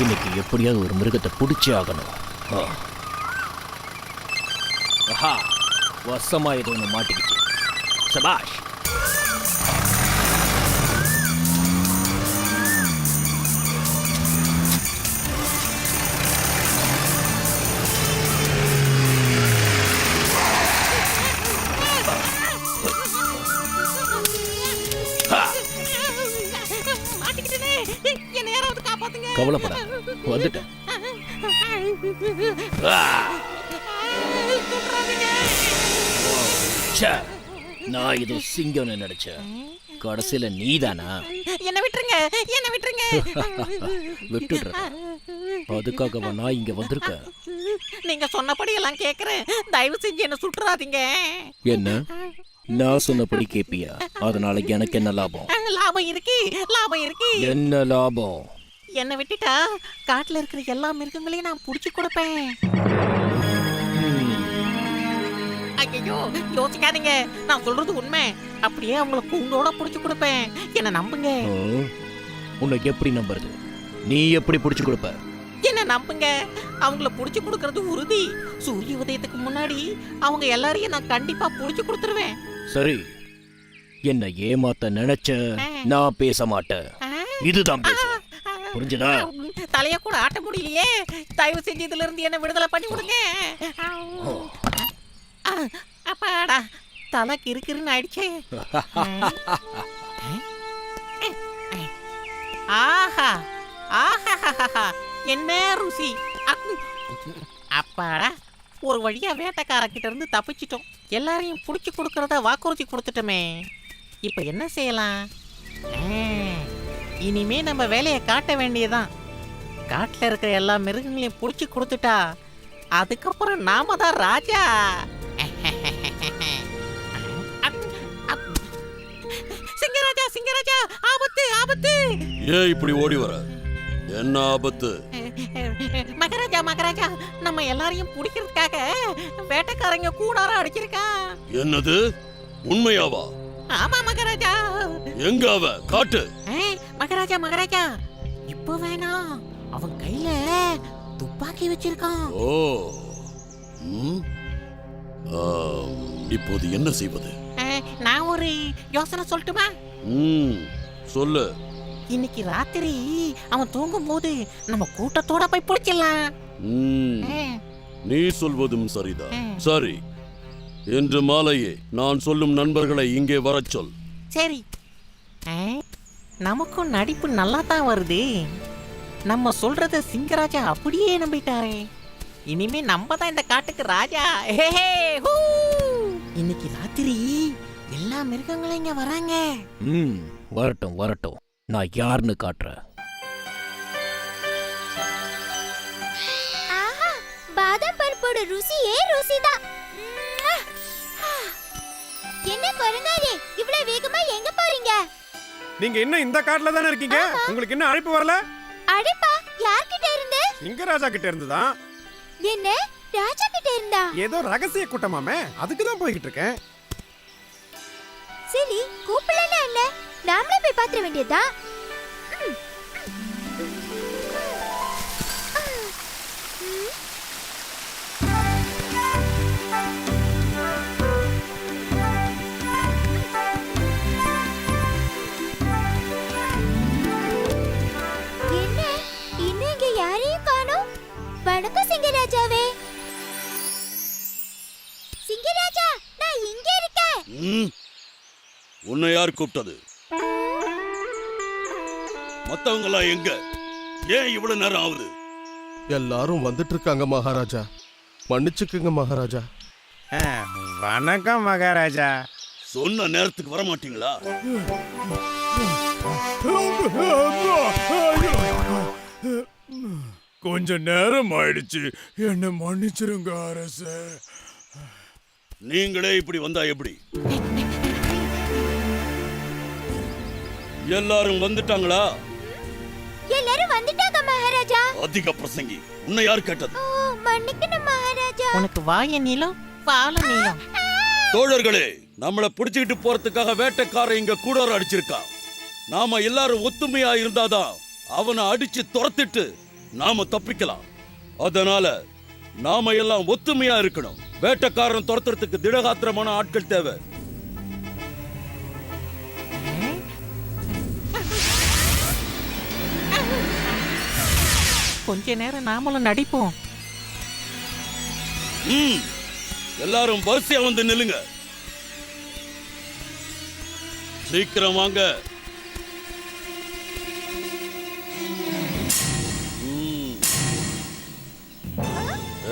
இன்னைக்கு எப்படியாவது ஒரு மிருகத்தை பிடிச்சே ஆகணும். ஆஹா, வசமா ஏதோ ஒன்று மாட்டிக்கிச்சு. சபாஷ். கவலைப்பட வந்துட்டேன். நான் இது சிங்கம்னு நினைச்சேன். கடைசியில நீதானா? என்ன விட்டுருங்க, என்ன விட்டுருங்க. விட்டுடுறேன். அதுக்காகவா நான் இங்க வந்திருக்கேன்? நீங்க சொன்னபடி எல்லாம் கேக்குறேன். தயவு செஞ்சு என்ன சுட்டுறாதீங்க. என்ன நான் சொன்னபடி கேப்பியா? அதனால எனக்கு என்ன லாபம்? லாபம் இருக்கு, லாபம் இருக்கு. என்ன லாபம்? என்ன விட்டுட்டா காட்டுல இருக்கிற எல்லா மிருகங்களையும் நான் புடிச்சு கொடுப்பேன். ஐயோ, யோசிக்காதீங்க, நான் சொல்றது உண்மை. அப்படியே அவங்கள கூண்டோட புடிச்சு கொடுப்பேன். என்ன நம்புங்க. உன்னை எப்படி நம்புறது? நீ எப்படி புடிச்சு கொடுப்ப? என்ன நம்புங்க, அவங்கள புடிச்சு கொடுக்கறது உறுதி. சூரிய உதயத்துக்கு முன்னாடி அவங்க எல்லாரையும் நான் கண்டிப்பா புடிச்சு கொடுத்துருவேன். சரி, என்ன ஏமாத்த நினைச்ச நான் பேச மாட்டேன். இதுதான் பேசுவேன். புரிஞ்சுதா? தலைய கூட ஆட்ட முடியலையே. தயவு செஞ்சு இதுல இருந்து என்ன விடுதலை பண்ணி விடுங்க. அப்பாடா, தலை கிறுக்கிறுன்னு ஆயிடுச்சே. ஆஹா ஆஹா, என்ன ருசி. அப்பாடா, ஒரு வழியா வேட்டைக்காரங்கிட்ட இருந்து தப்பிச்சிட்டோம். எல்லாரையும் புடிச்சு கொடுக்கறத வாக்குறுதி கொடுத்துட்டோமே. இப்ப என்ன செய்யலாம்? இனிமே நம்ம வேலையை காட்ட வேண்டியதான். காட்டுல இருக்கிற எல்லா மிருகங்களையும் புடிச்சு கொடுத்துட்டா அதுக்கப்புறம் நாம தான் ராஜா. சிங்கராஜா, சிங்கராஜா, ஆபத்து, ஆபத்து. ஏன் இப்படி ஓடி வர? என்ன ஆபத்து? மகாராஜா, மகாராஜா, நம்ம எல்லாரையும் பிடிக்கிறதுக்காக வேட்டைக்காரங்க கூடார அடிச்சிருக்கான். என்னது? உண்மையாவா? ஆமா மகாராஜா. எங்க அவ? காட்டு. மகாராஜா, மகாராஜா, இப்ப வேணாம். அவன் கையில துப்பாக்கி வச்சிருக்கான். ஓ, இப்போது என்ன செய்வது? நான் ஒரு யோசனை சொல்லட்டுமா? சொல்லு. இன்னைக்கு ராத்திரி அவன் தூங்கும் போது நம்ம கூட்டத்தோட போய் பிடிச்சிடலாம். நீ சொல்வதும் சரிதான். சரி, இன்று மாலையே நான் சொல்லும் நண்பர்களை இங்கே வரச் சொல். சரி. நமக்கும் நடிப்பு நல்லா தான் வருது. நம்ம சொல்றத சிங்கராஜா அப்படியே நம்பிட்டாரே. இனிமே நம்ம தான் இந்த காட்டுக்கு ராஜா. இன்னைக்கு ராத்திரி எல்லா மிருகங்களும் இங்க வராங்க. வரட்டும் வரட்டும், நான் யாருன்னு காட்டுறேன். ஆஹா, பாதாம் பருப்போட ருசியே ருசிதான். என்ன குரங்காரே, இவ்வளவு வேகமா எங்க போறீங்க? நீங்க இன்னும் இந்த காட்டுல தானே இருக்கீங்க? உங்களுக்கு என்ன அழைப்பு வரல? அழைப்பா? யார்கிட்ட இருந்து? சிங்கராஜா கிட்ட இருந்துதான். என்ன, ராஜா கிட்ட இருந்தா? ஏதோ ரகசிய கூட்டமாமே, அதுக்கு தான் போய்கிட்டு இருக்கேன். சரி, கூப்பிடலன்னா என்ன? நாமளே போய் பாத்திர வேண்டியதுதான். என்ன, இன்னும் இங்க யாரையும் காணோம். வணக்கம் சிங்கராஜாவே. சிங்கராஜா, நான் இங்க இருக்கேன். உன்னை யார் கூப்பிட்டது? மத்தவங்களா எங்க? ஏன் இவ்வளவு நேரம் ஆகுது? எல்லாரும் வந்துட்டு இருக்காங்க மகாராஜா. மன்னிச்சுக்குங்க மகாராஜா. வணக்கம் மகாராஜா. சொன்ன நேரத்துக்கு வர மாட்டீங்களா? கொஞ்ச நேரம் ஆயிடுச்சு, என்ன மன்னிச்சிருங்க அரசே. நீங்களே இப்படி வந்தா எப்படி? எல்லாரும் வந்துட்டாங்களா? எல்லாரும் வந்துட்டாங்க மகாராஜா. அதிக பிரசங்கி, உன்னை யார் கேட்டது? மன்னிக்கணும் மகாராஜா. உனக்கு வாய நீளம், பால நீளம். தோழர்களே, நம்மள புடிச்சுக்கிட்டு போறதுக்காக வேட்டைக்காரன் இங்க கூடார அடிச்சிருக்கான். நாம எல்லாரும் ஒத்துமையா இருந்தாதான் அவனை அடிச்சு துரத்திட்டு நாம தப்பிக்கலாம். அதனால நாம எல்லாம் ஒத்துமையா இருக்கணும். வேட்டைக்காரன் துரத்துறதுக்கு திடகாத்திரமான ஆட்கள் தேவை. கொஞ்ச நேரம் நாமளும் நடிப்போம். எல்லாரும் வரிசையா வந்து நில்லுங்க. சீக்கிரம் வாங்க.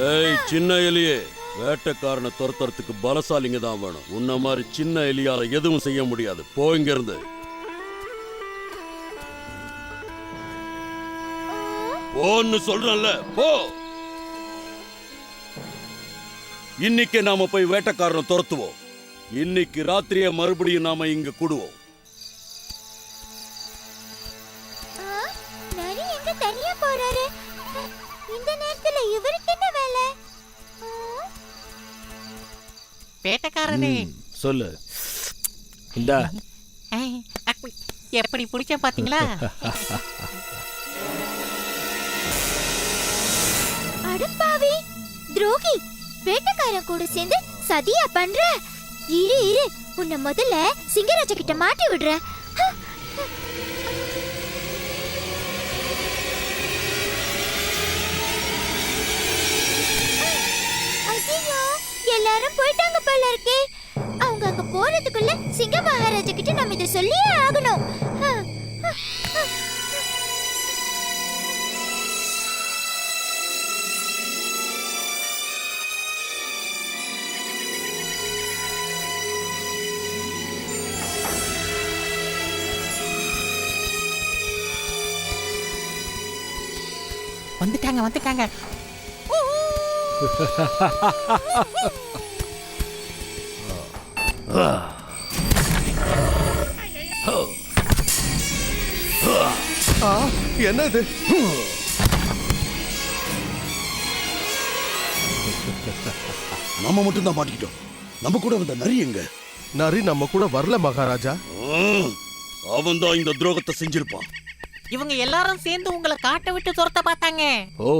ஏய் சின்ன எலியே, வேட்டைக்காரனை துரத்துறதுக்கு பலசாலிங்க தான் வேணும். உன்ன மாதிரி சின்ன எலியால எதுவும் செய்ய முடியாது. போ இங்க இருந்து. போன்னு சொல்றேன்ல, போ. இன்னைக்கு நாம போய் வேட்டைக்காரனை துரத்துவோம். இன்னைக்கு ராத்திரியே மறுபடியும் நாம இங்க கூடுவோம். நரி எங்க தனியா போறாரு? இந்த நேரத்துல இவருக்கு என்ன வேலை? வேட்டைக்காரனே, சொல்லு. இந்தா எப்படி பிடிச்ச பாத்தீங்களா? அடப்பாவி துரோகி, வேட்டைக்காரன் கூட சேர்ந்து சதியா பண்ற? இரு இரு, உன்னை முதல்ல சிங்கராஜா கிட்ட மாட்டி விடுற. ஐயோ, எல்லாரும் போயிட்டாங்க போல இருக்கே. அவங்க அங்க போறதுக்குள்ள சிங்க மகாராஜா கிட்ட நம்ம இதை சொல்லியே ஆகணும். வந்துட்டாங்க வந்துட்டாங்க. என்ன இது? நம்ம மட்டும் தான் மாட்டிக்கிட்டோம். நம்ம கூட வந்த நரி எங்க? நரி நம்ம கூட வரல மகாராஜா. அவன் தான் இந்த துரோகத்தை செஞ்சிருப்பான். இவங்க எல்லாரும் சேர்ந்து உங்களை காட்ட விட்டு துரத்த பார்த்தாங்க. ஓ,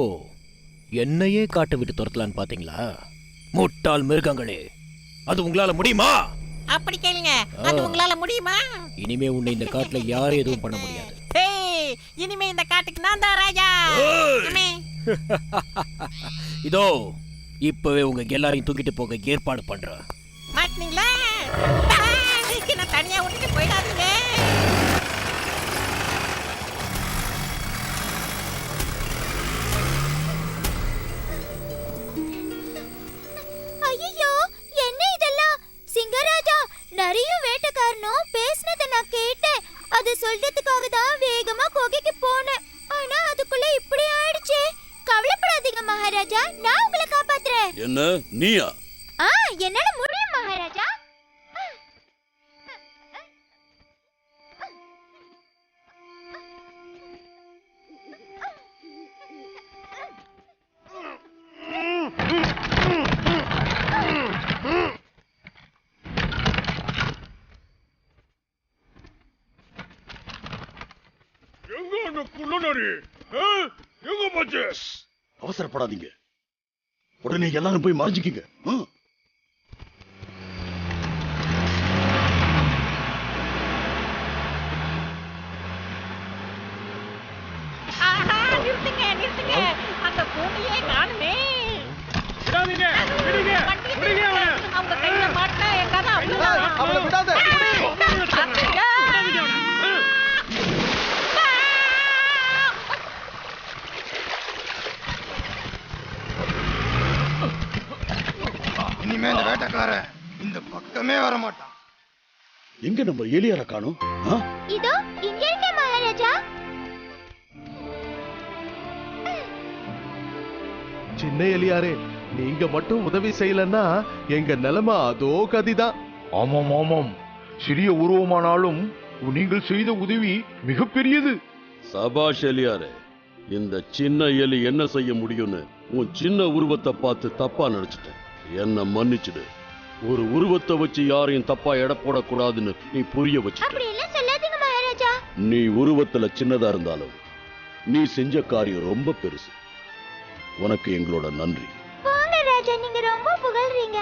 என்னையே காட்ட விட்டு துரத்தலான்னு பாத்தீங்களா? முட்டாள் மிருகங்களே, அது உங்களால முடியுமா? அப்படி கேளுங்க, அது உங்களால முடியுமா? இனிமே உன்னை இந்த காட்டுல யாரும் எதுவும் பண்ண முடியாது. இனிமே இந்த காட்டுக்கு நான் தான் ராஜா. இதோ இப்பவே உங்க எல்லாரையும் தூக்கிட்டு போக ஏற்பாடு பண்றேன். மாட்டீங்களா? நான் தனியா விட்டுட்டு போயிடாதீங்க. ஐயோ, என்ன இதெல்லாம்? சிங்கராஜா, நரியும் வேட்டைக்காரனும் பேசினதை நான் கேட்டேன். அது சொல்றதுக்காக தான் வேகமா குகைக்கு போனேன். ஆனா அதுக்குள்ள இப்படி ஆயிடுச்சே. கவலைப்படாதீங்க மகாராஜா, நான் உங்களை காப்பாத்துறேன். என்ன நீயா? என்னால முடியும் மகாராஜா. எங்க போச்சு? அவசரப்படாதீங்க, உடனே எல்லாரும் போய் மறைஞ்சிக்கீங்க. நிறுத்துங்க நிறுத்துங்க, அந்த பூனையே காணுமே. அவங்க கையில மாட்டா எங்காவது அவ்வளவுதான். இனிமே இந்த வேட்டைக்காரன் இந்த பக்கமே வர மாட்டான். எங்க நம்ம எலியார காணோம்? இதோ இங்க இருக்க மகாராஜா. சின்ன எலியாரே, நீங்க மட்டும் உதவி செய்யலன்னா எங்க நிலைமை அதோ கதிதான். ஆமாம் ஆமாம், சிறிய உருவமானாலும் நீங்கள் செய்த உதவி மிகப்பெரியது. சபாஷ் எலியாரே, இந்த சின்ன எலி என்ன செய்ய முடியும்னு உன் சின்ன உருவத்தை பார்த்து தப்பா நினைச்சிட்டேன். என்ன மன்னிச்சுடு. ஒரு உருவத்தை வச்சு யாரையும் தப்பா எடை போடக்கூடாதுன்னு நீ புரிய வச்சுட்ட. அப்படி எல்லாம் சொல்லாதீங்க மகாராஜா. நீ உருவத்துல சின்னதா இருந்தாலும் நீ செஞ்ச காரியம் ரொம்ப பெருசு. உனக்கு எங்களோட நன்றி. போங்க ராஜா, நீங்க ரொம்ப புகழ்றீங்க.